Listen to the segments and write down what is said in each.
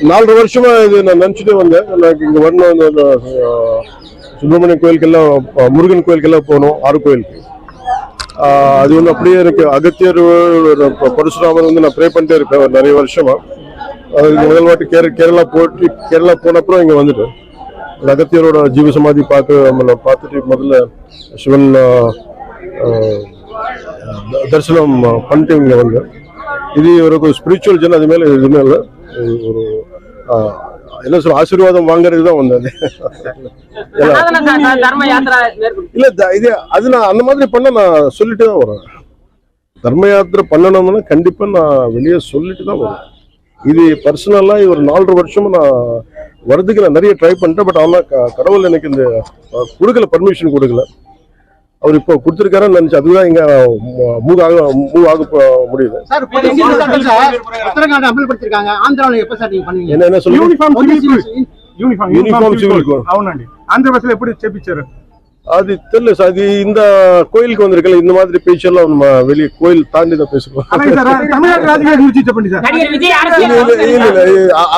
4.5 வருஷமா இது நான் நினைச்சிட்டே வந்தேன். எனக்கு இங்க வரணும், சுப்பிரமணிய கோயிலுக்கெல்லாம், முருகன் கோயிலுக்கெல்லாம் போகணும், 6 கோயிலுக்கு. அது வந்து அப்படியே எனக்கு அகத்தியர் பரசுராமன் வந்து நான் ப்ரே பண்ணிட்டே இருப்பேன் நிறைய வருஷமா. முதல் வாட்டி கேரளா போனப்புறம் இங்க வந்துட்டேன். அகத்தியரோட ஜீவசமாதி பார்த்துட்டு முதல்ல சிவன் தரிசனம் பண்ணிட்டு இங்க வந்தேன். இது ஒரு ஸ்பிரிச்சுவல் ஜன், அது மேல எதுவுமே இல்லை. ஒரு என்ன சொல்ற ஆசீர்வாதம் வாங்குறதுக்கு தான் வந்தேன். இல்ல இது அது நான் அந்த மாதிரி பண்ண நான் சொல்லிட்டு தான் வரேன். தர்ம யாத்திரை பண்ணணும்னா கண்டிப்பா நான் வெளியே சொல்லிட்டு தான் வரேன். இது பர்சனலா ஒரு 4.5 வருஷமா நான் வரதுக்கு நான் நிறைய ட்ரை பண்ணிட்டேன். பட் ஆனா கடவுள் எனக்கு இந்த கொடுக்கல, பர்மிஷன் கொடுக்கல. அவர் இப்போ கொடுத்துருக்காருன்னு நினைச்சு அதுதான் இங்க மூவ் ஆக முடியுது. என்ன சொல்லுங்க, యూనిఫామ్ సివిల్ కోడ్ అవునండి. ఆంధ్రప్రదేశ్ ఎప్పుడు చేపించారు அது தெரியல சார். அது இந்த கோயிலுக்கு வந்திருக்கல, இந்த மாதிரி பேச்செல்லாம் நம்ம வெளியே கோயில் தாண்டி தான் பேசுவோம்.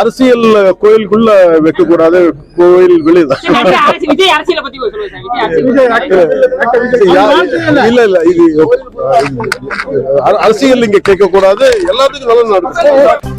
அரசியல் கோயிலுக்குள்ள வைக்க கூடாது, கோயில் வெளியதான். இல்ல இல்ல இது அரசியல் இங்க கேட்க கூடாது, எல்லாத்துக்கும் நல்லா நடக்கும்.